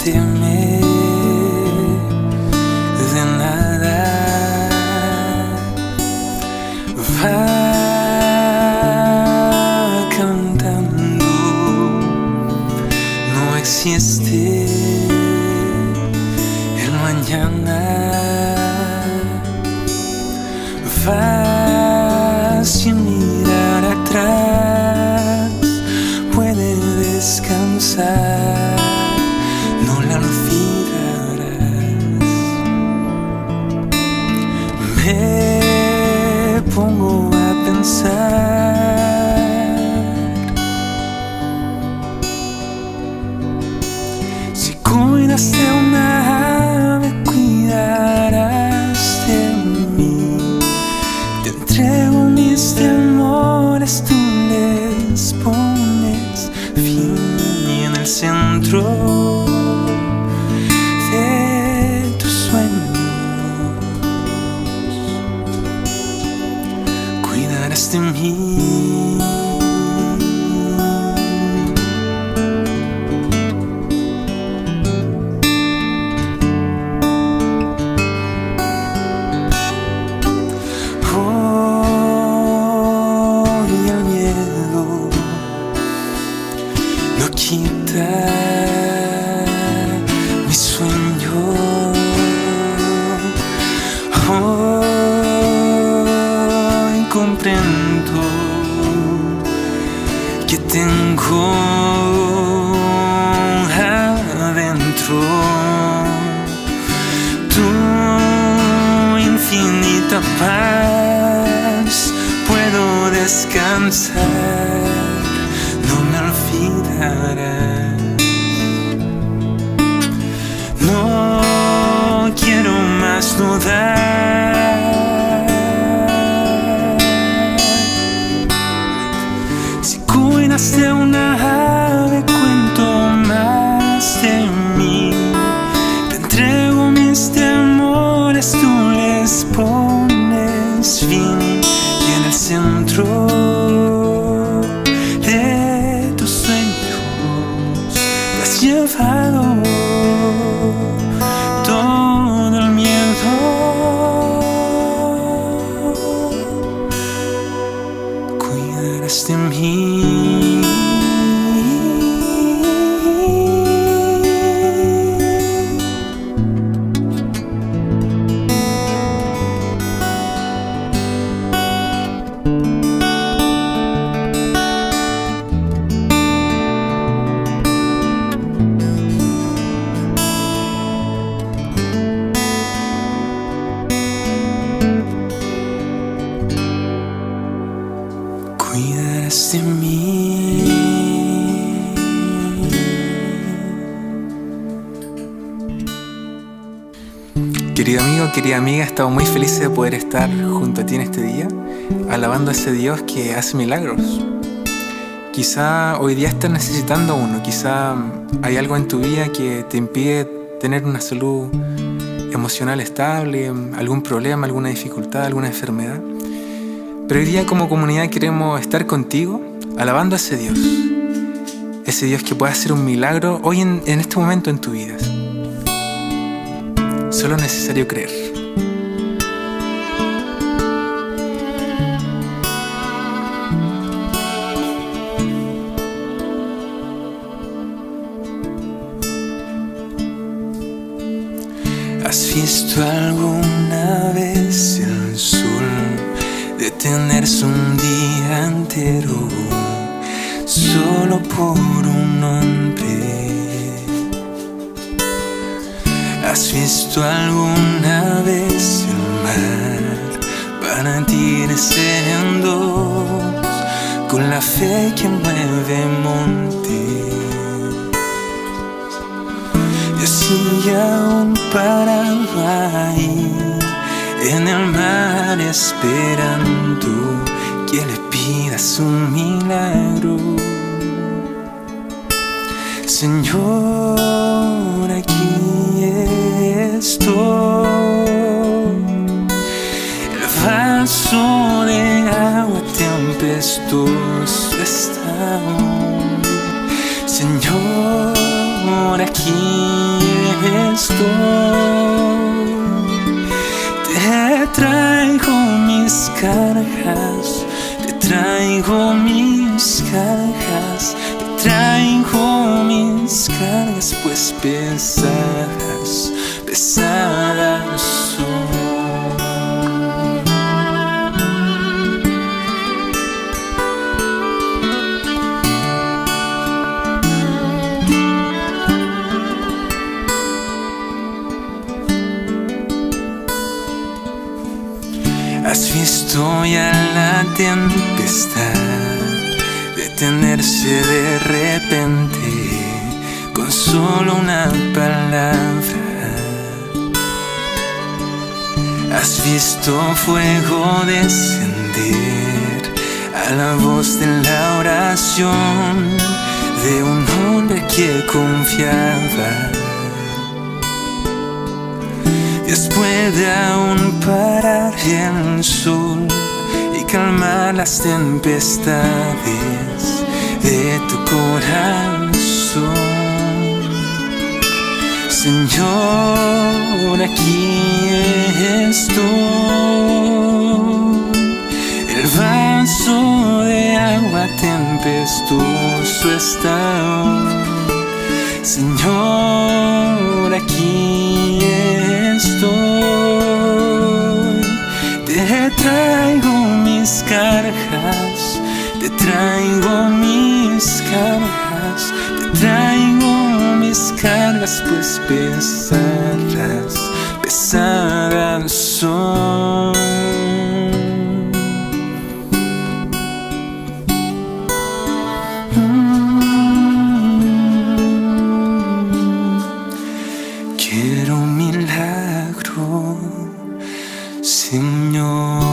temer de nada. Va cantando, no existe el mañana. Va sin mirar atrás, puede descansar, no la olvidarás. Me pongo a pensar, si cuidas de una ave, cuidarás de mí. Te entrego mis temores, tú les pones fin, y en el centro de tus sueños cuidarás de mí. Quita mi sueño. Hoy comprendo que tengo adentro tu infinita paz. Puedo descansar, no me olvidarás. No quiero más dudar. Si cuidas de una ave, cuento más de mí. Te entrego mis temores, tú les pones fin, y en el centro llevado todo el miedo. Cuidarás de mí. Cuidarás de mí. Querido amigo, querida amiga, estamos muy felices de poder estar junto a ti en este día, alabando a ese Dios que hace milagros. Quizá hoy día estás necesitando uno, quizá hay algo en tu vida que te impide tener una salud emocional estable, algún problema, alguna dificultad, alguna enfermedad. Pero hoy día como comunidad queremos estar contigo, alabando a ese Dios que puede hacer un milagro hoy en este momento en tu vida. Solo es necesario creer. ¿Has visto alguna vez el sol detenerse un día entero solo por un hombre? ¿Has visto alguna vez el mar partirse en dos con la fe que mueve montes? Y así aún parado ahí en el mar esperando que le pidas un milagro. Señor, aquí estoy, el vaso de agua tempestuoso está hoy. Señor, aquí estoy. Te traigo mis cargas, te traigo mis cargas, te traigo mis cargas, pues pesadas, pesadas son. Has visto ya la tempestad detenerse de repente con solo una palabra. Has visto fuego descender a la voz de la oración de un hombre que confiaba. Dios puede aún parar el sol y calmar las tempestades de tu corazón. Señor, aquí estoy. El vaso de agua tempestuoso está hoy. Señor, aquí estoy. Te traigo mis cargas, te traigo mis cargas, te traigo mis cargas, pues pesadas, pesadas son. Quiero un milagro, Señor.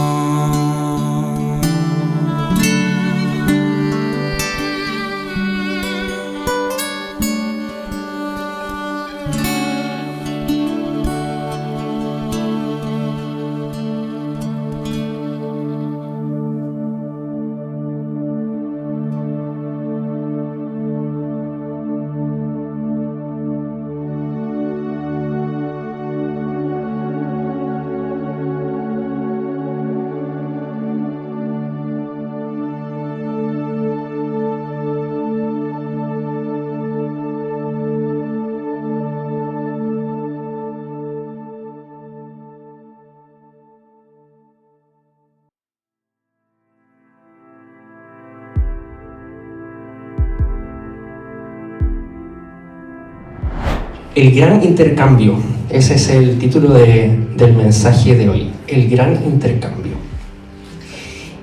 El gran intercambio, ese es el título del mensaje de hoy, el gran intercambio.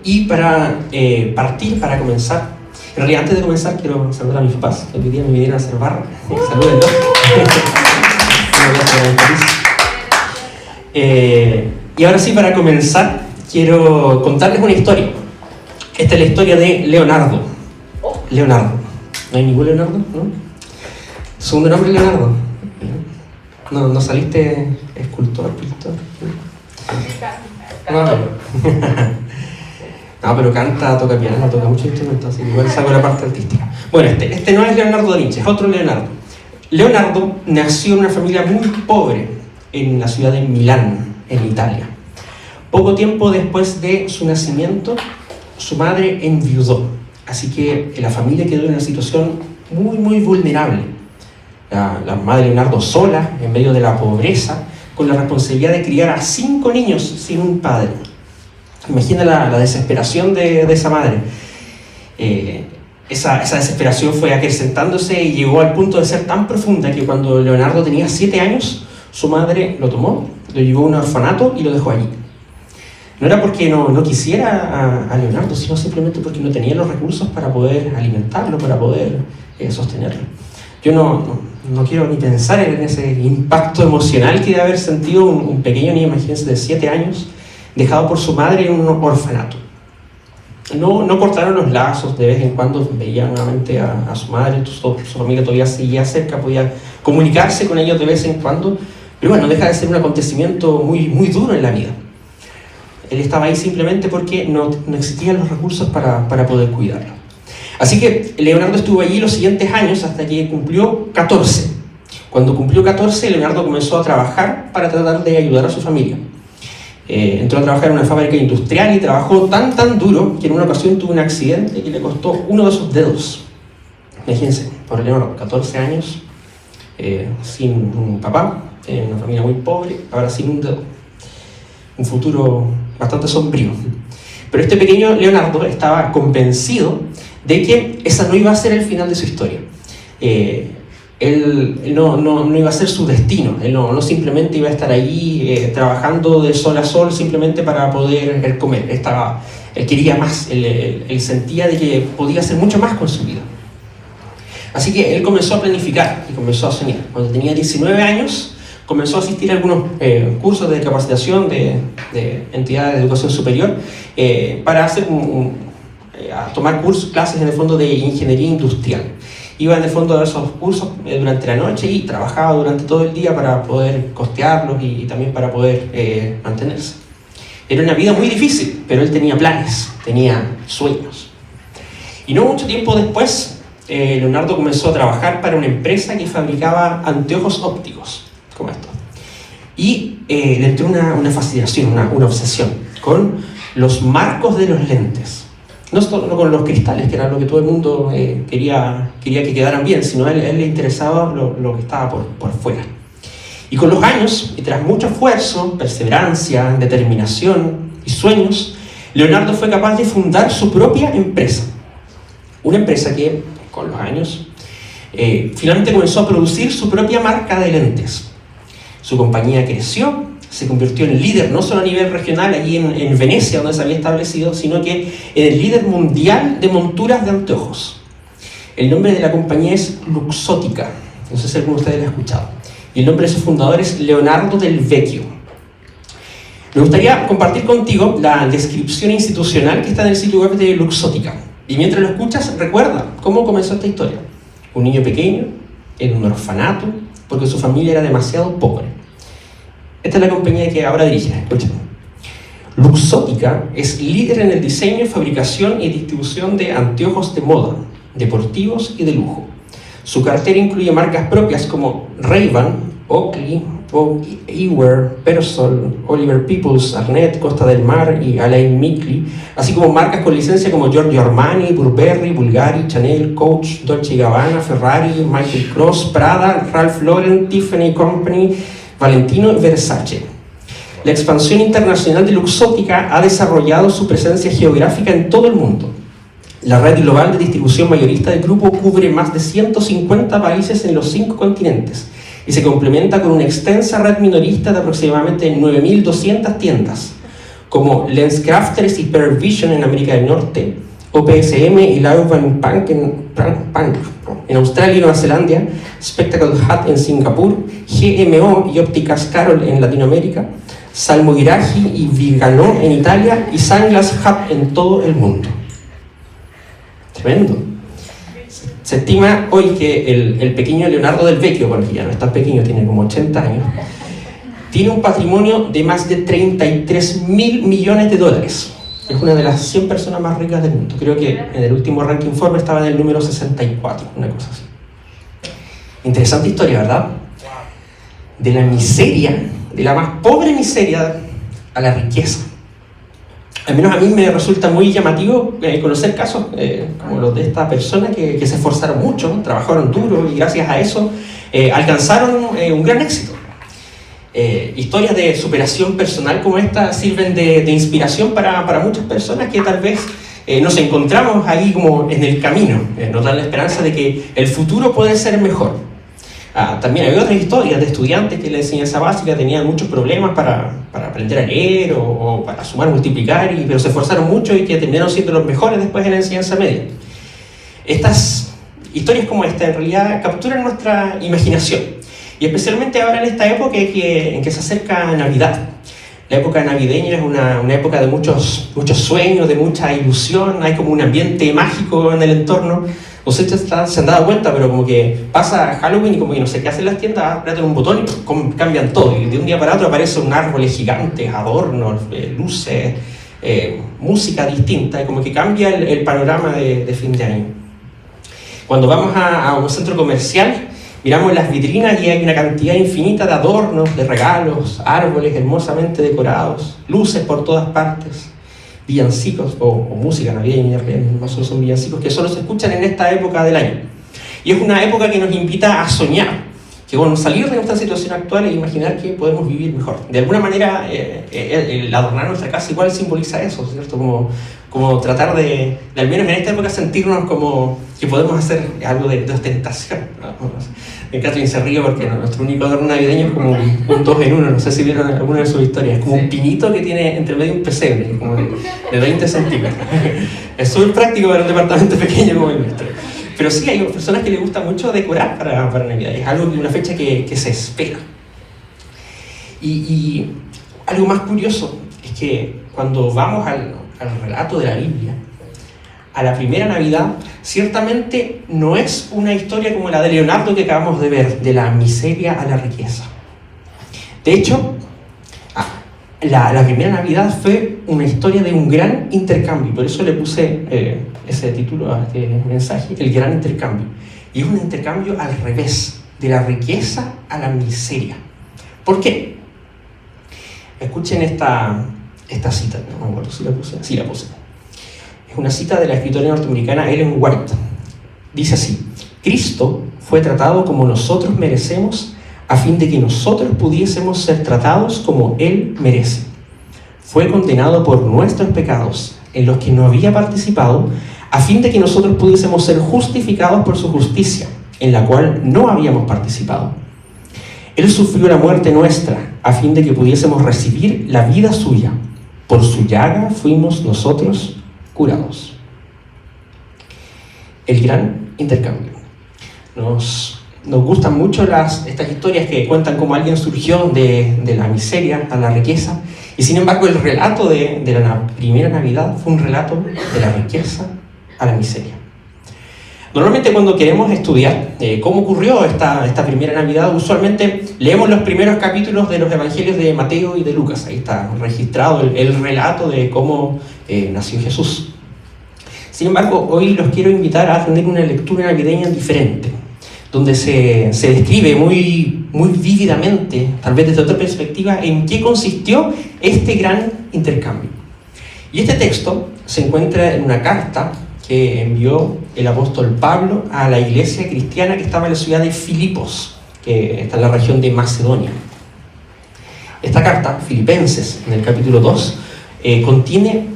Y para comenzar, en realidad antes de comenzar quiero saludar a mis papás, que hoy día me vinieron a hacer barra. Salúdenlos. Y ahora sí, para comenzar, quiero contarles una historia. Esta es la historia de Leonardo. Leonardo. ¿No hay ningún Leonardo? ¿No? ¿Su segundo nombre es Leonardo? ¿No saliste escultor, pintor? No, pero canta, toca piano, toca muchos instrumentos, así que igual saco la parte artística. Bueno, este no es Leonardo da Vinci, es otro Leonardo. Leonardo nació en una familia muy pobre en la ciudad de Milán, en Italia. Poco tiempo después de su nacimiento, su madre enviudó, así que la familia quedó en una situación muy, muy vulnerable. La madre de Leonardo sola, en medio de la pobreza, con la responsabilidad de criar a 5 niños sin un padre. Imagina la desesperación de esa madre. Esa desesperación fue acrecentándose y llegó al punto de ser tan profunda que cuando Leonardo tenía 7 años, su madre lo tomó, lo llevó a un orfanato y lo dejó allí. No era porque no quisiera a Leonardo, sino simplemente porque no tenía los recursos para poder alimentarlo, para poder sostenerlo. Yo no quiero ni pensar en ese impacto emocional que debe haber sentido un pequeño niño, imagínense, de 7 años, dejado por su madre en un orfanato. No cortaron los lazos, de vez en cuando veía nuevamente a su madre, su familia todavía seguía cerca, podía comunicarse con ellos de vez en cuando, pero bueno, deja de ser un acontecimiento muy, muy duro en la vida. Él estaba ahí simplemente porque no existían los recursos para poder cuidarlo. Así que Leonardo estuvo allí los siguientes años hasta que cumplió 14, Cuando cumplió 14, Leonardo comenzó a trabajar para tratar de ayudar a su familia. Entró a trabajar en una fábrica industrial y trabajó tan duro que en una ocasión tuvo un accidente que le costó uno de sus dedos. Imagínense, por Leonardo, 14 años, sin un papá, en una familia muy pobre, ahora sin un dedo. Un futuro bastante sombrío. Pero este pequeño Leonardo estaba convencido de que esa no iba a ser el final de su historia. Él no iba a ser su destino. Él no simplemente iba a estar allí trabajando de sol a sol simplemente para poder comer. Él quería más. Él sentía de que podía hacer mucho más con su vida. Así que él comenzó a planificar y comenzó a soñar. Cuando tenía 19 años, comenzó a asistir a algunos cursos de capacitación de entidades de educación superior para hacer a tomar clases en el fondo de ingeniería industrial. Iba en el fondo a esos cursos durante la noche y trabajaba durante todo el día para poder costearlos y también para poder mantenerse. Era una vida muy difícil, pero él tenía planes, tenía sueños. Y no mucho tiempo después, Leonardo comenzó a trabajar para una empresa que fabricaba anteojos ópticos, como estos. Y le entró una fascinación, una obsesión con los marcos de los lentes. No solo con los cristales, que era lo que todo el mundo quería que quedaran bien, sino a él le interesaba lo que estaba por fuera. Y con los años, y tras mucho esfuerzo, perseverancia, determinación y sueños, Leonardo fue capaz de fundar su propia empresa. Una empresa que, con los años, finalmente comenzó a producir su propia marca de lentes. Su compañía creció, se convirtió en líder no solo a nivel regional allí en Venecia, donde se había establecido, sino que en el líder mundial de monturas de anteojos. El nombre de la compañía es Luxottica, no sé si alguno de ustedes lo ha escuchado, y el nombre de su fundador es Leonardo Del Vecchio. Me gustaría compartir contigo la descripción institucional que está en el sitio web de Luxottica, y mientras lo escuchas, recuerda cómo comenzó esta historia. Un niño pequeño, en un orfanato, porque su familia era demasiado pobre. Esta es la compañía que ahora dirige, escuchen. Luxottica es líder en el diseño, fabricación y distribución de anteojos de moda, deportivos y de lujo. Su cartera incluye marcas propias como Ray-Ban, Oakley, Vogue, Eyewear, Persol, Oliver Peoples, Arnett, Costa del Mar y Alain Micli, así como marcas con licencia como Giorgio Armani, Burberry, Bulgari, Chanel, Coach, Dolce & Gabbana, Ferrari, Michael Kors, Prada, Ralph Lauren, Tiffany Company, Valentino y Versace. La expansión internacional de Luxottica ha desarrollado su presencia geográfica en todo el mundo. La red global de distribución mayorista del grupo cubre más de 150 países en los 5 continentes y se complementa con una extensa red minorista de aproximadamente 9.200 tiendas, como LensCrafters y Pearl Vision en América del Norte, OPSM y Lauban Punk en Australia y Nueva Zelanda, Spectacle Hut en Singapur, GMO y Ópticas Carol en Latinoamérica, Salmoiraghi y Vigano en Italia y Sunglass Hut en todo el mundo. Tremendo. Se estima hoy que el pequeño Leonardo Del Vecchio, bueno, que ya no es tan pequeño, tiene como 80 años, tiene un patrimonio de más de 33.000 millones de dólares. Es una de las 100 personas más ricas del mundo. Creo que en el último ranking Forbes estaba en el número 64, una cosa así. Interesante historia, ¿verdad? De la miseria, de la más pobre miseria a la riqueza. Al menos a mí me resulta muy llamativo conocer casos como los de esta persona que se esforzaron mucho, trabajaron duro y gracias a eso alcanzaron un gran éxito. Historias de superación personal como esta sirven de inspiración para muchas personas que tal vez nos encontramos ahí como en el camino, nos dan la esperanza de que el futuro puede ser mejor. También hay otras historias de estudiantes que en la enseñanza básica tenían muchos problemas para aprender a leer o para sumar, multiplicar, pero se esforzaron mucho y que terminaron siendo los mejores después en la enseñanza media. Estas historias como esta en realidad capturan nuestra imaginación, y especialmente ahora en esta época en que se acerca Navidad. La época navideña es una época de muchos sueños, de mucha ilusión, hay como un ambiente mágico en el entorno. No sé si se han dado cuenta, pero como que pasa Halloween y como que no sé qué hacen las tiendas, apretan un botón y cambian todo. Y de un día para otro aparecen árboles gigantes, adornos, luces, música distinta, y como que cambia el panorama de fin de año. Cuando vamos a un centro comercial, Miramos las vitrinas y hay una cantidad infinita de adornos, de regalos, árboles hermosamente decorados, luces por todas partes, villancicos o música navideña, no solo son villancicos, que solo se escuchan en esta época del año. Y es una época que nos invita a soñar, que bueno, salir de nuestra situación actual e imaginar que podemos vivir mejor. De alguna manera, el adornar nuestra casa igual simboliza eso, ¿cierto? Como tratar de al menos en esta época, sentirnos como que podemos hacer algo de ostentación, ¿no? En Catherine se ríe porque nuestro único adorno navideño es como un 2 en 1, no sé si vieron alguna de sus historias, es como un pinito que tiene entre medio un pesebre, como de 20 centímetros. Es súper práctico para un departamento pequeño como el nuestro. Pero sí, hay personas que les gusta mucho decorar para Navidad, es algo, una fecha que se espera. Y algo más curioso es que cuando vamos al relato de la Biblia, a la primera Navidad, ciertamente no es una historia como la de Leonardo que acabamos de ver, de la miseria a la riqueza. De hecho, la primera Navidad fue una historia de un gran intercambio, por eso le puse ese título a este mensaje, el gran intercambio. Y es un intercambio al revés, de la riqueza a la miseria. ¿Por qué? Escuchen esta cita, no me acuerdo si la puse. Sí, la puse. Es una cita de la escritora norteamericana Ellen White. Dice así: Cristo fue tratado como nosotros merecemos a fin de que nosotros pudiésemos ser tratados como Él merece. Fue condenado por nuestros pecados, en los que no había participado, a fin de que nosotros pudiésemos ser justificados por su justicia, en la cual no habíamos participado. Él sufrió la muerte nuestra, a fin de que pudiésemos recibir la vida suya. Por su llaga fuimos nosotros curados. El gran intercambio. Nos gustan mucho estas historias que cuentan cómo alguien surgió de la miseria a la riqueza, y sin embargo el relato de la primera Navidad fue un relato de la riqueza a la miseria. Normalmente cuando queremos estudiar cómo ocurrió esta primera Navidad, usualmente leemos los primeros capítulos de los evangelios de Mateo y de Lucas. Ahí está registrado el relato de cómo nació Jesús. Sin embargo, hoy los quiero invitar a tener una lectura navideña diferente, donde se describe muy vívidamente, tal vez desde otra perspectiva, en qué consistió este gran intercambio. Y este texto se encuentra en una carta que envió el apóstol Pablo a la iglesia cristiana que estaba en la ciudad de Filipos, que está en la región de Macedonia. Esta carta, Filipenses, en el capítulo 2, contiene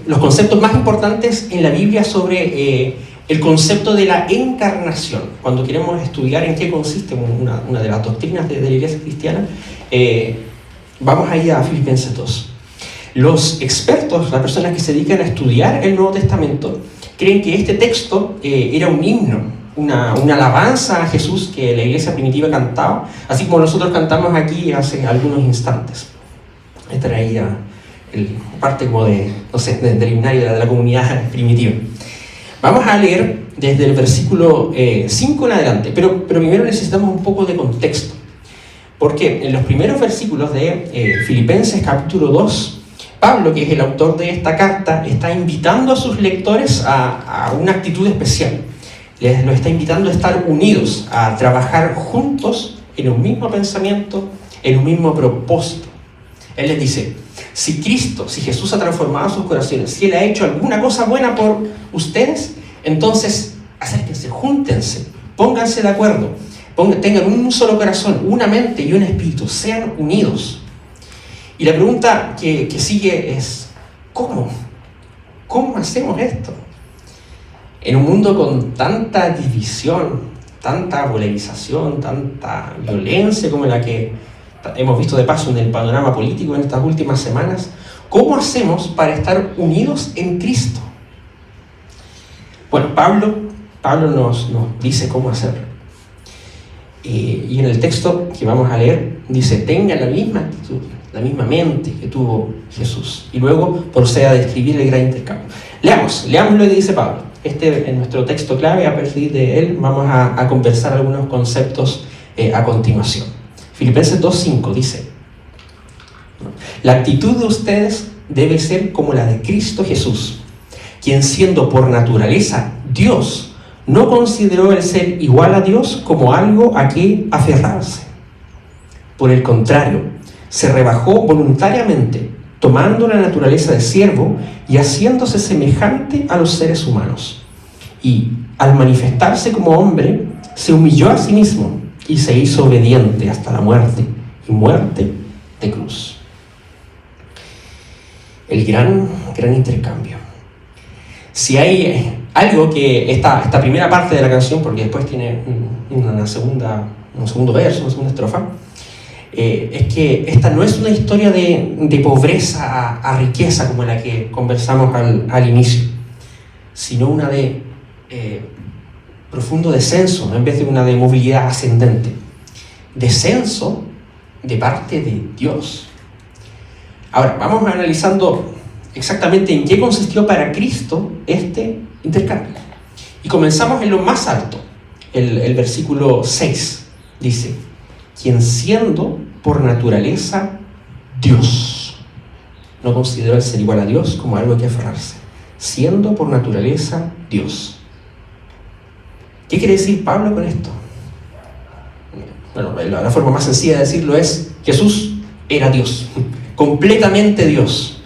los conceptos más importantes en la Biblia sobre el concepto de la encarnación. Cuando queremos estudiar en qué consiste una de las doctrinas de la iglesia cristiana, vamos ahí a Filipenses 2. Los expertos, las personas que se dedican a estudiar el Nuevo Testamento, creen que este texto era un himno, una alabanza a Jesús que la iglesia primitiva cantaba, así como nosotros cantamos aquí hace algunos instantes. Esta era ahí parte como del himnario de la comunidad primitiva. Vamos a leer desde el versículo 5 en adelante, pero primero necesitamos un poco de contexto, porque en los primeros versículos de Filipenses capítulo 2, Pablo, que es el autor de esta carta, está invitando a sus lectores a una actitud especial. Les lo está invitando a estar unidos, a trabajar juntos en un mismo pensamiento, en un mismo propósito. Él les dice: si Jesús ha transformado sus corazones, si Él ha hecho alguna cosa buena por ustedes, entonces acérquense, júntense, pónganse de acuerdo, tengan un solo corazón, una mente y un espíritu, sean unidos. Y la pregunta que sigue es: ¿cómo? ¿Cómo hacemos esto? En un mundo con tanta división, tanta polarización, tanta violencia como la que hemos visto de paso en el panorama político en estas últimas semanas, ¿cómo hacemos para estar unidos en Cristo? Bueno, Pablo nos dice cómo hacerlo. Y en el texto que vamos a leer dice: tengan la misma actitud, la misma mente que tuvo Jesús. Y luego procede a describir el gran intercambio. Leamos lo que dice Pablo. Este es nuestro texto clave. A partir de él vamos a conversar algunos conceptos a continuación. Filipenses 2:5 dice: la actitud de ustedes debe ser como la de Cristo Jesús, quien siendo por naturaleza Dios, no consideró el ser igual a Dios como algo a que aferrarse. Por el contrario, se rebajó voluntariamente, tomando la naturaleza de siervo y haciéndose semejante a los seres humanos. Y al manifestarse como hombre, se humilló a sí mismo y se hizo obediente hasta la muerte, y muerte de cruz. El gran intercambio. Si hay algo que esta primera parte de la canción, porque después tiene un segundo verso, una segunda estrofa, es que esta no es una historia de pobreza a riqueza como la que conversamos al inicio, sino una de profundo descenso, en vez de una de movilidad ascendente. Descenso de parte de Dios. Ahora, vamos analizando exactamente en qué consistió para Cristo este intercambio. Y comenzamos en lo más alto. El versículo 6 dice: quien siendo por naturaleza Dios. No consideró el ser igual a Dios como algo a que aferrarse. Siendo por naturaleza Dios. ¿Qué quiere decir Pablo con esto? Bueno, la forma más sencilla de decirlo es: Jesús era Dios, completamente Dios.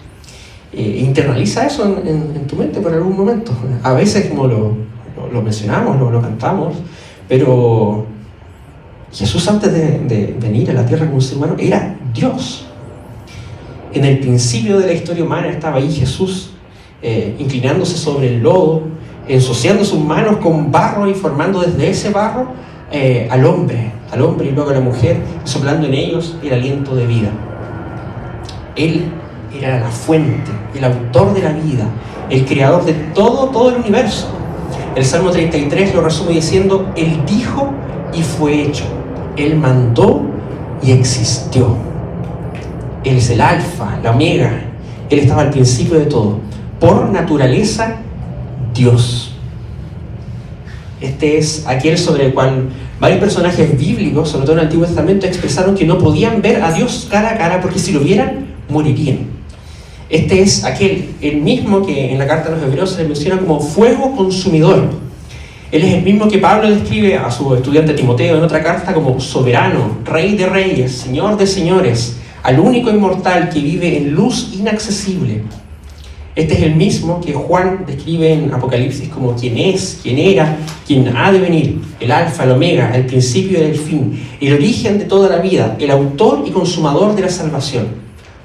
Internaliza eso en tu mente por algún momento. A veces como lo mencionamos, lo cantamos, pero Jesús, antes de venir a la tierra como un ser humano, era Dios. En el principio de la historia humana estaba ahí Jesús, inclinándose sobre el lodo, ensuciando sus manos con barro y formando desde ese barro al hombre y luego a la mujer, soplando en ellos el aliento de vida. Él era la fuente, el autor de la vida, el creador de todo el universo. El Salmo 33 lo resume diciendo: Él dijo y fue hecho. Él mandó y existió. Él es el alfa, la omega. Él estaba al principio de todo. Por naturaleza, Dios. Este es aquel sobre el cual varios personajes bíblicos, sobre todo en el Antiguo Testamento, expresaron que no podían ver a Dios cara a cara porque si lo vieran, morirían. Este es el mismo que en la carta a los Hebreos se le menciona como fuego consumidor. Él es el mismo que Pablo describe a su estudiante Timoteo en otra carta como soberano, rey de reyes, señor de señores, al único inmortal que vive en luz inaccesible. Este es el mismo que Juan describe en Apocalipsis como quien es, quien era, quien ha de venir, el alfa, el omega, el principio y el fin, el origen de toda la vida, el autor y consumador de la salvación.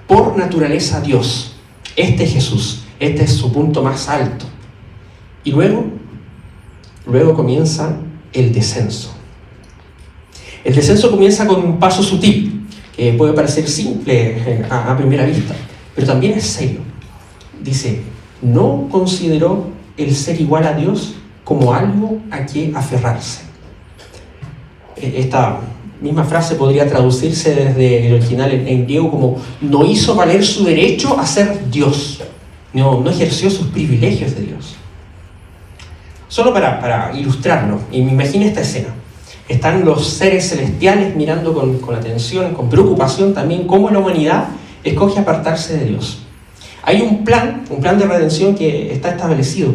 Por naturaleza Dios. Este es Jesús, este es su punto más alto. Y luego comienza el descenso. El descenso comienza con un paso sutil, que puede parecer simple a primera vista, pero también es serio. Dice: no consideró el ser igual a Dios como algo a que aferrarse. Esta misma frase podría traducirse desde el original en griego como: no hizo valer su derecho a ser Dios, no ejerció sus privilegios de Dios. Solo para ilustrarlo, y me imagino esta escena. Están los seres celestiales mirando con atención, con preocupación también, cómo la humanidad escoge apartarse de Dios. Hay un plan de redención que está establecido,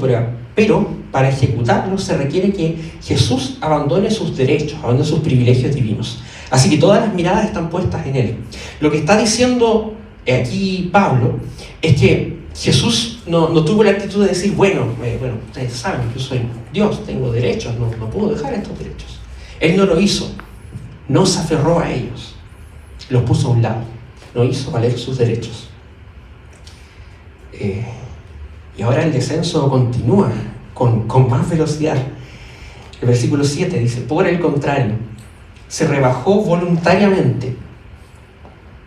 pero para ejecutarlo se requiere que Jesús abandone sus derechos, abandone sus privilegios divinos. Así que todas las miradas están puestas en Él. Lo que está diciendo aquí Pablo es que Jesús no tuvo la actitud de decir: bueno, ustedes saben, yo soy Dios, tengo derechos, no puedo dejar estos derechos. Él no lo hizo, no se aferró a ellos, los puso a un lado, no hizo valer sus derechos. Y ahora el descenso continúa con más velocidad. El versículo 7 dice: por el contrario, se rebajó voluntariamente,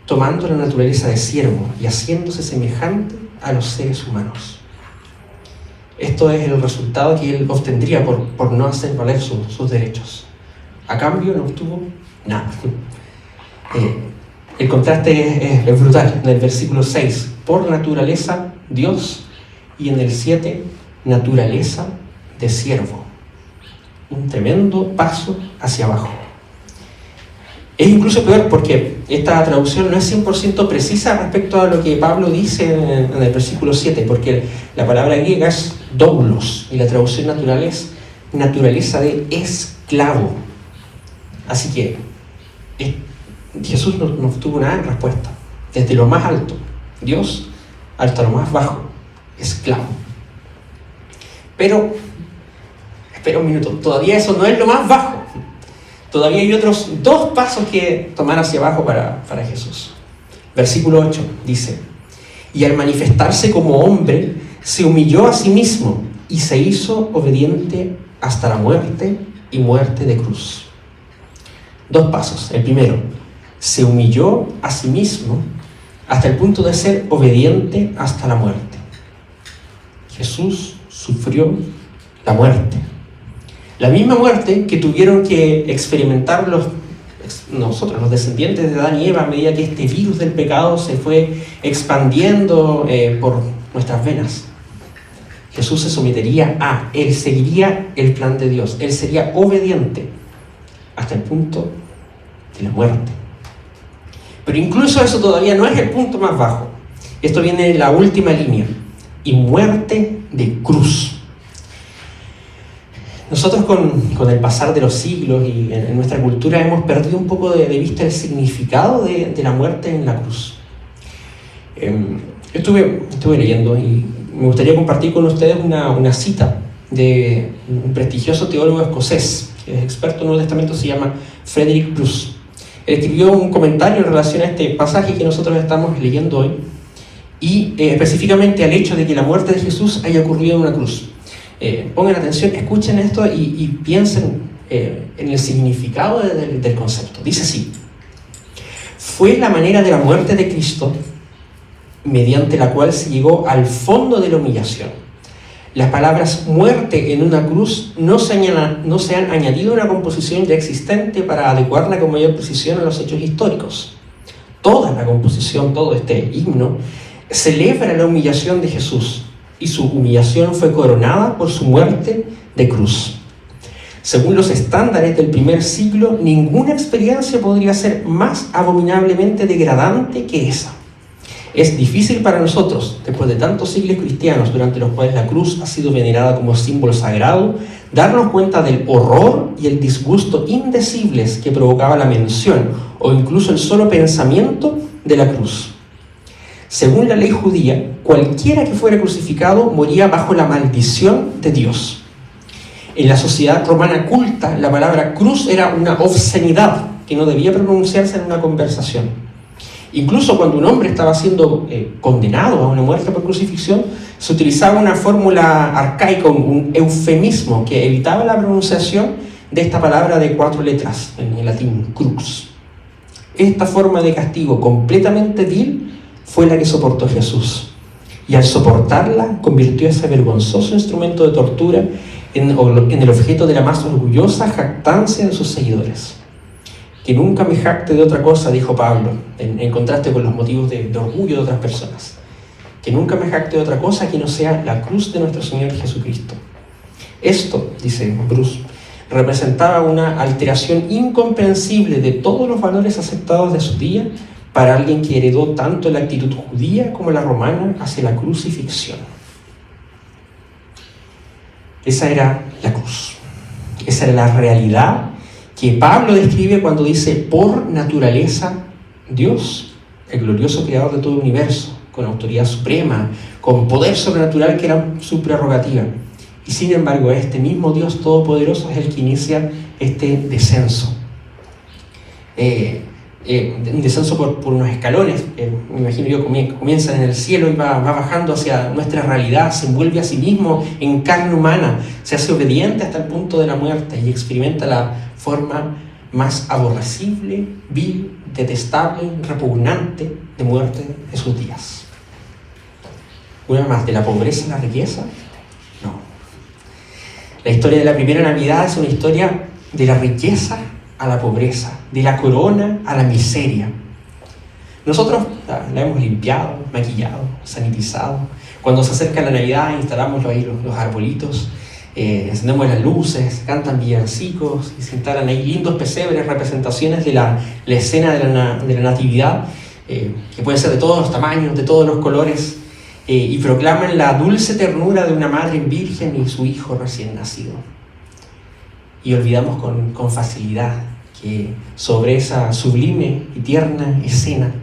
tomando la naturaleza de siervo y haciéndose semejante a los seres humanos. Esto es el resultado que él obtendría por no hacer valer sus derechos. A cambio no obtuvo nada. El contraste es brutal. En el versículo 6, por naturaleza Dios, y en el 7, naturaleza de siervo. Un tremendo paso hacia abajo. Es incluso peor porque esta traducción no es 100% precisa respecto a lo que Pablo dice en el versículo 7, porque la palabra griega es doulos y la traducción natural es naturaleza de esclavo. Así que Jesús no tuvo nada en respuesta. Desde lo más alto, Dios, hasta lo más bajo, esclavo. Pero, espera un minuto, todavía eso no es lo más bajo. Todavía hay otros 2 pasos que tomar hacia abajo para Jesús. Versículo 8 dice: y al manifestarse como hombre, se humilló a sí mismo y se hizo obediente hasta la muerte y muerte de cruz. 2 pasos. El primero, se humilló a sí mismo hasta el punto de ser obediente hasta la muerte. Jesús sufrió la muerte. La misma muerte que tuvieron que experimentar nosotros, los descendientes de Adán y Eva, a medida que este virus del pecado se fue expandiendo por nuestras venas. Jesús se sometería Él seguiría el plan de Dios. Él sería obediente hasta el punto de la muerte. Pero incluso eso todavía no es el punto más bajo. Esto viene en la última línea. Y muerte de cruz. Nosotros con el pasar de los siglos y en nuestra cultura hemos perdido un poco de vista el significado de la muerte en la cruz. Estuve leyendo y me gustaría compartir con ustedes una cita de un prestigioso teólogo escocés, que es experto en el Nuevo Testamento, se llama Frederick Bruce. Él escribió un comentario en relación a este pasaje que nosotros estamos leyendo hoy y específicamente al hecho de que la muerte de Jesús haya ocurrido en una cruz. Pongan atención, escuchen esto y piensen en el significado del concepto. Dice así: fue la manera de la muerte de Cristo mediante la cual se llegó al fondo de la humillación. Las palabras muerte en una cruz no se han añadido a una composición ya existente para adecuarla con mayor precisión a los hechos históricos. Toda la composición, todo este himno, celebra la humillación de Jesús, y su humillación fue coronada por su muerte de cruz. Según los estándares del primer siglo, ninguna experiencia podría ser más abominablemente degradante que esa. Es difícil para nosotros, después de tantos siglos cristianos durante los cuales la cruz ha sido venerada como símbolo sagrado, darnos cuenta del horror y el disgusto indecibles que provocaba la mención o incluso el solo pensamiento de la cruz. Según la ley judía, cualquiera que fuera crucificado moría bajo la maldición de Dios. En la sociedad romana culta, la palabra cruz era una obscenidad que no debía pronunciarse en una conversación. Incluso cuando un hombre estaba siendo condenado a una muerte por crucifixión, se utilizaba una fórmula arcaica, un eufemismo que evitaba la pronunciación de esta palabra de 4 letras, en latín, crux. Esta forma de castigo completamente vil fue la que soportó Jesús. Y al soportarla, convirtió ese vergonzoso instrumento de tortura en el objeto de la más orgullosa jactancia de sus seguidores. Que nunca me jacte de otra cosa, dijo Pablo, en contraste con los motivos de orgullo de otras personas. Que nunca me jacte de otra cosa que no sea la cruz de nuestro Señor Jesucristo. Esto, dice Bruce, representaba una alteración incomprensible de todos los valores aceptados de su día para alguien que heredó tanto la actitud judía como la romana hacia la crucifixión. Esa era la cruz. Esa era la realidad que Pablo describe cuando dice: por naturaleza, Dios, el glorioso creador de todo el universo, con autoridad suprema, con poder sobrenatural que era su prerrogativa. Y sin embargo, este mismo Dios todopoderoso es el que inicia este descenso. Un descenso por unos escalones, me imagino yo, comienza en el cielo y va bajando hacia nuestra realidad, se envuelve a sí mismo en carne humana, se hace obediente hasta el punto de la muerte y experimenta la forma más aborrecible, vil, detestable, repugnante de muerte de sus días. Una más, ¿de la pobreza a la riqueza? No. La historia de la primera Navidad es una historia de la riqueza a la pobreza, de la corona a la miseria. Nosotros la hemos limpiado, maquillado, sanitizado. Cuando se acerca la Navidad instalamos ahí los arbolitos, encendemos las luces, cantan villancicos y se instalan ahí lindos pesebres, representaciones de la escena de la Natividad, que pueden ser de todos los tamaños, de todos los colores, y proclaman la dulce ternura de una madre virgen y su hijo recién nacido. y olvidamos con facilidad que sobre esa sublime y tierna escena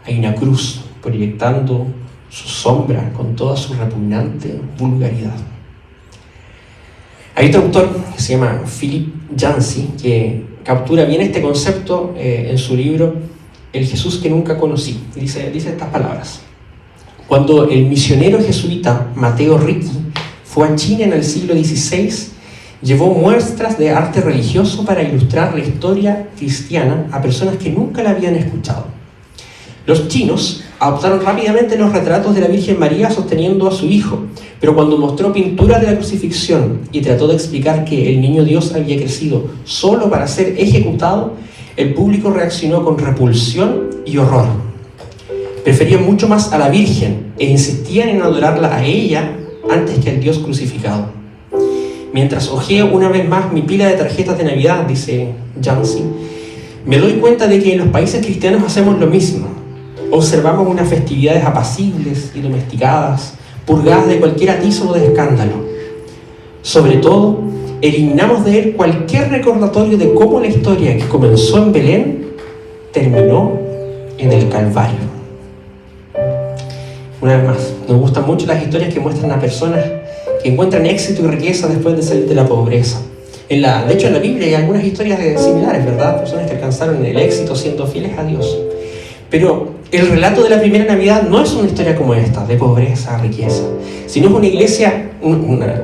hay una cruz proyectando su sombra con toda su repugnante vulgaridad. Hay otro autor que se llama Philip Yancey que captura bien este concepto en su libro El Jesús que nunca conocí. Dice estas palabras: cuando el misionero jesuita Mateo Ricci fue a China en el siglo XVI, llevó muestras de arte religioso para ilustrar la historia cristiana a personas que nunca la habían escuchado. Los chinos adoptaron rápidamente los retratos de la Virgen María sosteniendo a su hijo, pero cuando mostró pinturas de la crucifixión y trató de explicar que el niño Dios había crecido solo para ser ejecutado, el público reaccionó con repulsión y horror. Preferían mucho más a la Virgen e insistían en adorarla a ella antes que al Dios crucificado. Mientras hojeo una vez más mi pila de tarjetas de Navidad, dice Yancey, me doy cuenta de que en los países cristianos hacemos lo mismo. Observamos unas festividades apacibles y domesticadas, purgadas de cualquier atisbo de escándalo. Sobre todo, eliminamos de él cualquier recordatorio de cómo la historia que comenzó en Belén terminó en el Calvario. Una vez más, nos gustan mucho las historias que muestran a personas que encuentran éxito y riqueza después de salir de la pobreza. De hecho, en la Biblia hay algunas historias similares, ¿verdad? Personas que alcanzaron el éxito siendo fieles a Dios. Pero el relato de la primera Navidad no es una historia como esta, de pobreza a riqueza, sino es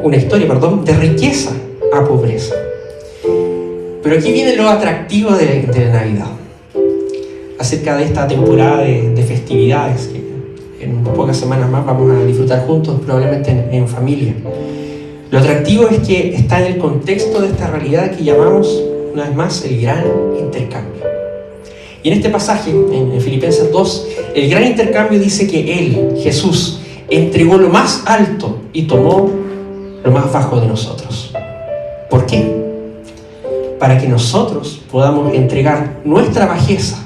una historia de riqueza a pobreza. Pero aquí viene lo atractivo de la Navidad, acerca de esta temporada de festividades que en pocas semanas más vamos a disfrutar juntos, probablemente en familia. Lo atractivo es que está en el contexto de esta realidad que llamamos, una vez más, el gran intercambio. Y en este pasaje, en Filipenses 2, el gran intercambio dice que Él, Jesús, entregó lo más alto y tomó lo más bajo de nosotros. ¿Por qué? Para que nosotros podamos entregar nuestra bajeza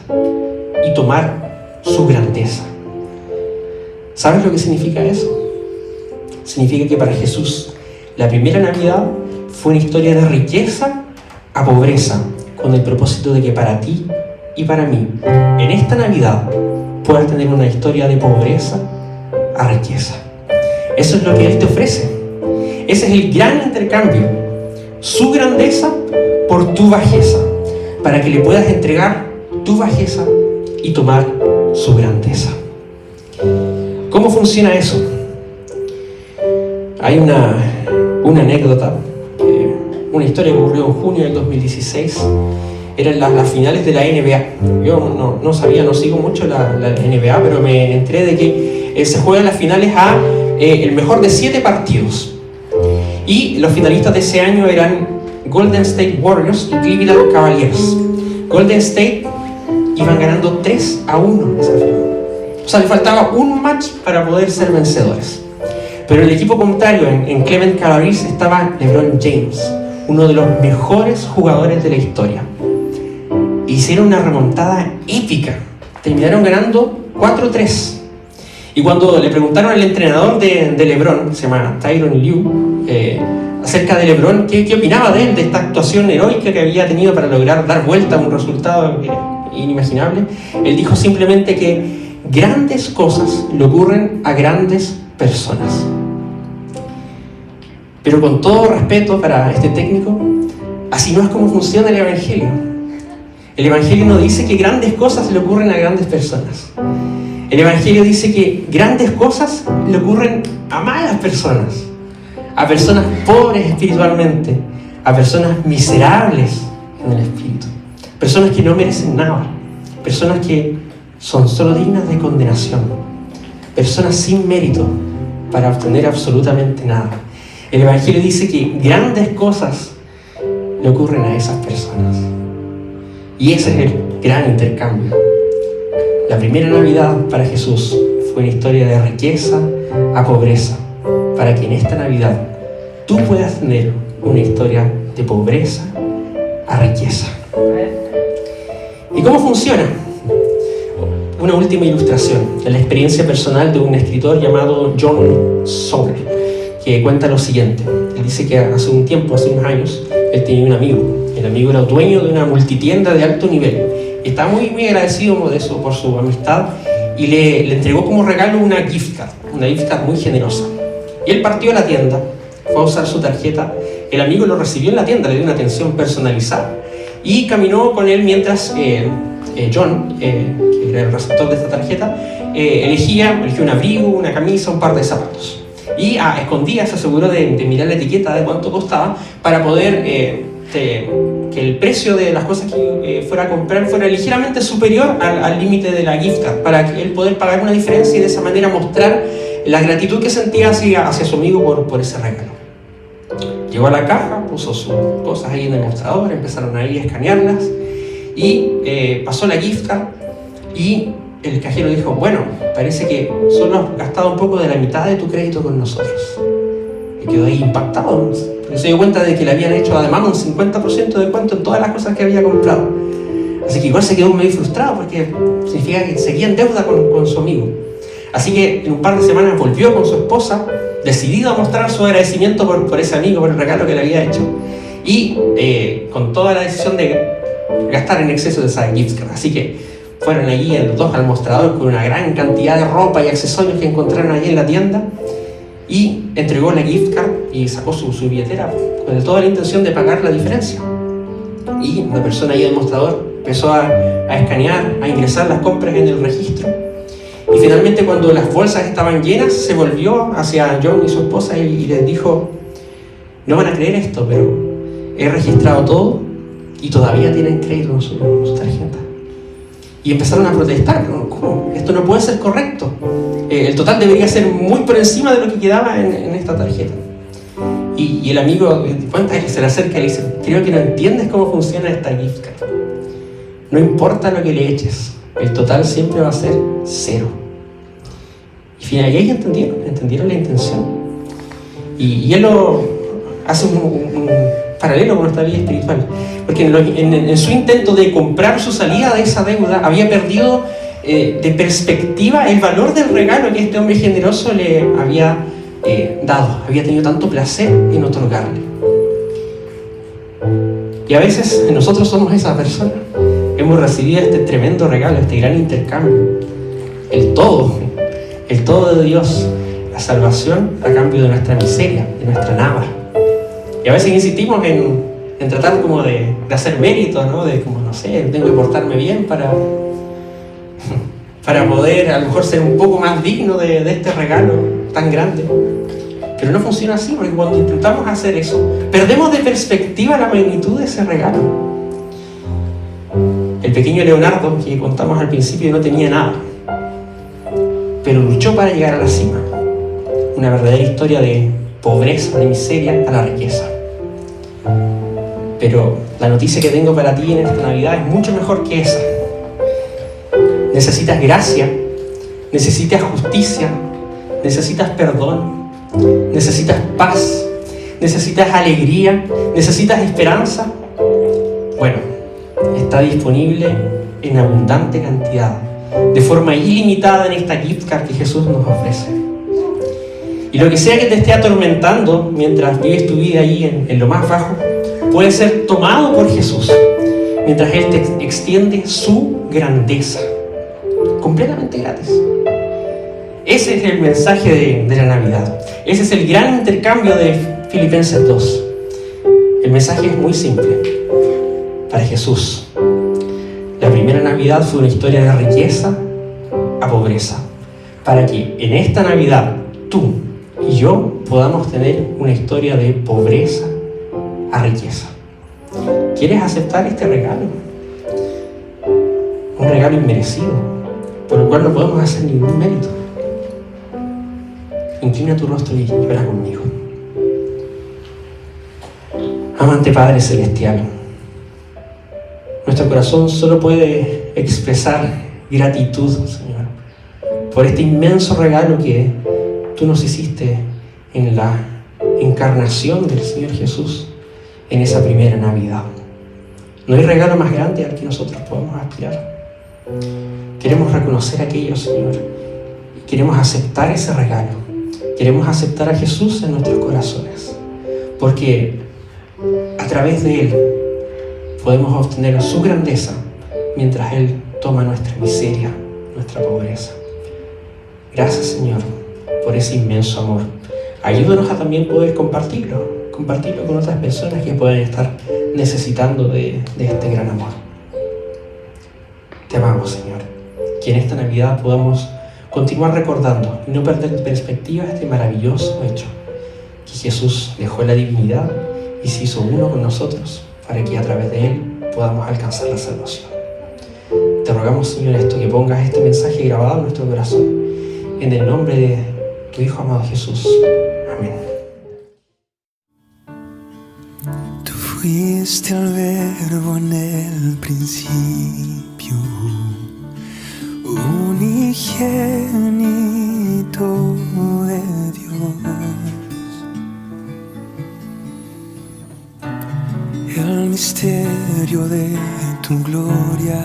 y tomar su grandeza. ¿Sabes lo que significa eso? Significa que para Jesús la primera Navidad fue una historia de riqueza a pobreza, con el propósito de que para ti y para mí, en esta Navidad, puedas tener una historia de pobreza a riqueza. Eso es lo que Él te ofrece. Ese es el gran intercambio. Su grandeza por tu bajeza, para que le puedas entregar tu bajeza y tomar su grandeza. ¿Cómo funciona eso? Hay una anécdota, una historia que ocurrió en junio del 2016. Eran las finales de la NBA. Yo no sabía, no sigo mucho la NBA, pero me enteré de que se juegan las finales a el mejor de 7 partidos. Y los finalistas de ese año eran Golden State Warriors y Cleveland Cavaliers. Golden State iban ganando 3-1 esa final. O sea, le faltaba un match para poder ser vencedores. Pero el equipo contrario, en Cleveland Cavaliers, estaba LeBron James, uno de los mejores jugadores de la historia. Hicieron una remontada épica. Terminaron ganando 4-3. Y cuando le preguntaron al entrenador de LeBron, se llama Tyronn Lue, acerca de LeBron, ¿qué opinaba de él, de esta actuación heroica que había tenido para lograr dar vuelta a un resultado inimaginable, él dijo simplemente que grandes cosas le ocurren a grandes personas. Pero con todo respeto para este técnico, así no es como funciona el Evangelio. El Evangelio no dice que grandes cosas le ocurren a grandes personas. El Evangelio dice que grandes cosas le ocurren a malas personas, a personas pobres espiritualmente, a personas miserables en el espíritu, personas que no merecen nada, personas que son solo dignas de condenación, personas sin mérito para obtener absolutamente nada. El Evangelio dice que grandes cosas le ocurren a esas personas. Y ese es el gran intercambio. La primera Navidad para Jesús fue una historia de riqueza a pobreza, para que en esta Navidad tú puedas tener una historia de pobreza a riqueza. ¿Y cómo funciona? Una última ilustración de la experiencia personal de un escritor llamado John Sawyer, que cuenta lo siguiente. Él dice que hace unos años, él tenía un amigo. El amigo era dueño de una multitienda de alto nivel. Y estaba muy, muy agradecido de eso, por su amistad, y le entregó como regalo una gift card muy generosa. Y él partió a la tienda, fue a usar su tarjeta. El amigo lo recibió en la tienda, le dio una atención personalizada y caminó con él mientras John, que era el receptor de esta tarjeta, eligió un abrigo, una camisa, un par de zapatos. Y a escondidas se aseguró de mirar la etiqueta de cuánto costaba para poder que el precio de las cosas que fuera a comprar fuera ligeramente superior al límite de la gift card, para que él poder pagar una diferencia y de esa manera mostrar la gratitud que sentía hacia su amigo por ese regalo. Llegó a la caja, puso sus cosas ahí en el mostrador, empezaron ahí a escanearlas y pasó la gift card y el cajero dijo: bueno, parece que solo has gastado un poco de la mitad de tu crédito con nosotros. Y quedó ahí impactado, porque se dio cuenta de que le habían hecho además un 50% de descuento en todas las cosas que había comprado. Así que igual se quedó medio frustrado porque significa que seguía en deuda con su amigo. Así que en un par de semanas volvió con su esposa, decidido a mostrar su agradecimiento por ese amigo, por el regalo que le había hecho, y con toda la decisión de gastar en exceso de esa gift card. Así que fueron allí los dos al mostrador con una gran cantidad de ropa y accesorios que encontraron allí en la tienda, y entregó la gift card y sacó su billetera con toda la intención de pagar la diferencia. Y la persona ahí del mostrador empezó a escanear, a ingresar las compras en el registro. Y finalmente, cuando las bolsas estaban llenas, se volvió hacia John y su esposa y les dijo: no van a creer esto, pero he registrado todo y todavía tienen crédito en su tarjeta. Y empezaron a protestar: ¿cómo? Esto no puede ser correcto. El total debería ser muy por encima de lo que quedaba en esta tarjeta. Y el amigo, cuenta que se le acerca y le dice: creo que no entiendes cómo funciona esta gift card. No importa lo que le eches, el total siempre va a ser 0. Y finalmente ahí entendieron la intención. Y él lo hace un paralelo con nuestra vida espiritual, porque en su intento de comprar su salida de esa deuda, había perdido de perspectiva el valor del regalo que este hombre generoso le había dado. Había tenido tanto placer en otorgarle. Y a veces nosotros somos esa persona. Hemos recibido este tremendo regalo, este gran intercambio, el todo de Dios, la salvación a cambio de nuestra miseria, de nuestra nada. Y a veces insistimos en tratar como de hacer mérito, ¿no? De como, no sé, tengo que portarme bien para poder a lo mejor ser un poco más digno de este regalo tan grande. Pero no funciona así, porque cuando intentamos hacer eso, perdemos de perspectiva la magnitud de ese regalo. El pequeño Leonardo, que contamos al principio, no tenía nada, pero luchó para llegar a la cima. Una verdadera historia de pobreza, de miseria a la riqueza. Pero la noticia que tengo para ti en esta Navidad es mucho mejor que esa. Necesitas gracia, necesitas justicia, necesitas perdón, necesitas paz, necesitas alegría, necesitas esperanza. Bueno, está disponible en abundante cantidad, de forma ilimitada en esta gift card que Jesús nos ofrece. Y lo que sea que te esté atormentando mientras vives tu vida ahí en lo más bajo, puede ser tomado por Jesús mientras Él te extiende su grandeza, completamente gratis. Ese es el mensaje de la Navidad. Ese es el gran intercambio de Filipenses 2. El mensaje es muy simple. Para Jesús, la primera Navidad fue una historia de riqueza a pobreza, para que en esta Navidad tú y yo podamos tener una historia de pobreza a riqueza. ¿Quieres aceptar este regalo? Un regalo inmerecido, por el cual no podemos hacer ningún mérito. Inclina tu rostro y ora conmigo. Amante Padre Celestial, nuestro corazón solo puede expresar gratitud, Señor, por este inmenso regalo que tú nos hiciste en la encarnación del Señor Jesús en esa primera Navidad. No hay regalo más grande al que nosotros podamos aspirar. Queremos reconocer aquello, Señor, y queremos aceptar ese regalo. Queremos aceptar a Jesús en nuestros corazones, porque a través de Él podemos obtener su grandeza mientras Él toma nuestra miseria, nuestra pobreza. Gracias, Señor, por ese inmenso amor. Ayúdanos a también poder compartirlo con otras personas que pueden estar necesitando de este gran amor. Te amamos, Señor. Que en esta Navidad podamos continuar recordando y no perder de perspectiva este maravilloso hecho, que Jesús dejó la divinidad y se hizo uno con nosotros para que a través de Él podamos alcanzar la salvación. Te rogamos, Señor, que pongas este mensaje grabado en nuestro corazón, en el nombre de tu Hijo amado Jesús. Amén. Tú fuiste el verbo en el principio, unigénito de Dios. El misterio de tu gloria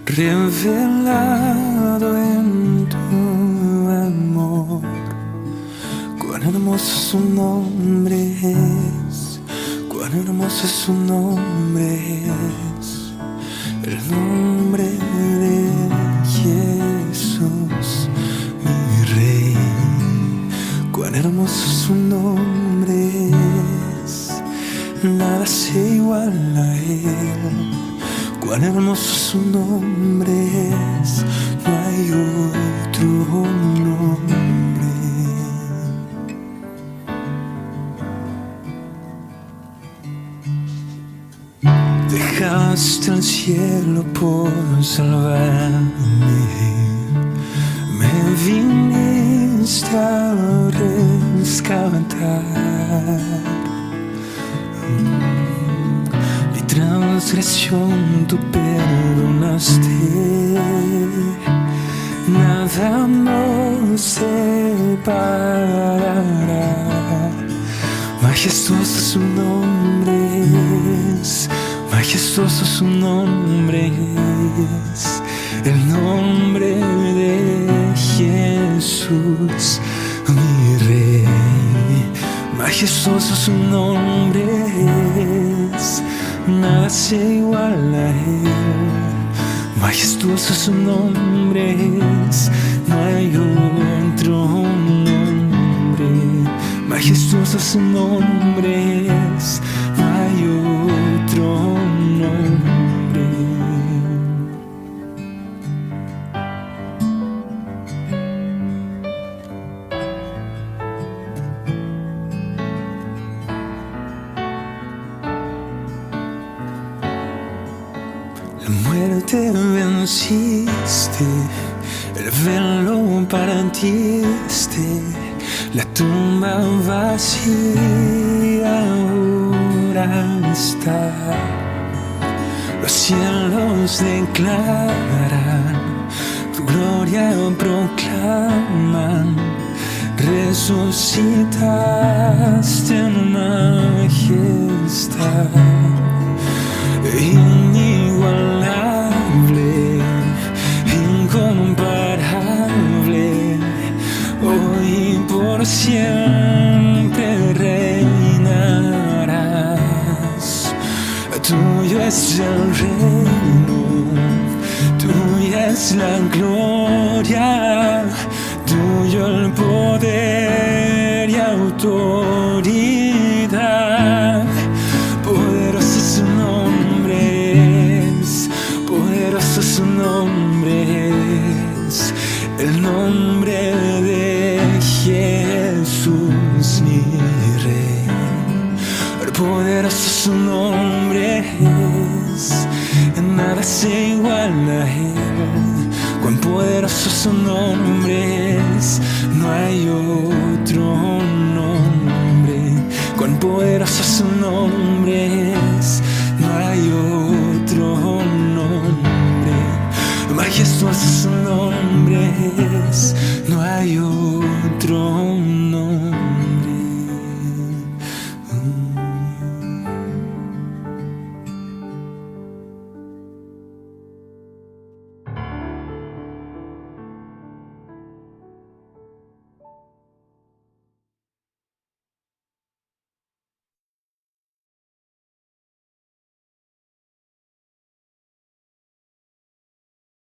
revelado en tu amor. Cuán hermoso su nombre es, cuán hermoso su nombre es, el nombre de Jesús, mi Rey. Cuán hermoso su nombre es, nada se iguala a Él. Cuán hermoso su nombre es, no hay otro nombre. Dejaste el cielo por salvarme, me viniste a rescatar. Mi transgresión tú perdonaste, nada nos separará. Majestuoso su nombre es, majestuoso su nombre es, el nombre de Jesús, mi Rey. Majestuoso su nombre es, nada se iguala a Él. Majestuoso su nombre es, no hay otro nombre. Majestuoso su nombre es, no hay otro nombre. La muerte venciste, el velo partiste, la tumba vacía ahora está. Los cielos declaran, tu gloria proclaman. Resucitaste en majestad, inigualable, incomparable. Hoy por siempre reinarás. Tuyo es el reino, tuya es la gloria, tuyo el poder y autoridad. Poderoso su nombre es, poderoso su nombre es, el nombre de Jesús, mi Rey. Poderoso su nombre es, en nada se iguala a Él. Cuán poderoso su nombre es, no hay otro nombre. Cuán poderoso su nombre es, no hay otro nombre. Majestuoso su nombre es, no hay otro.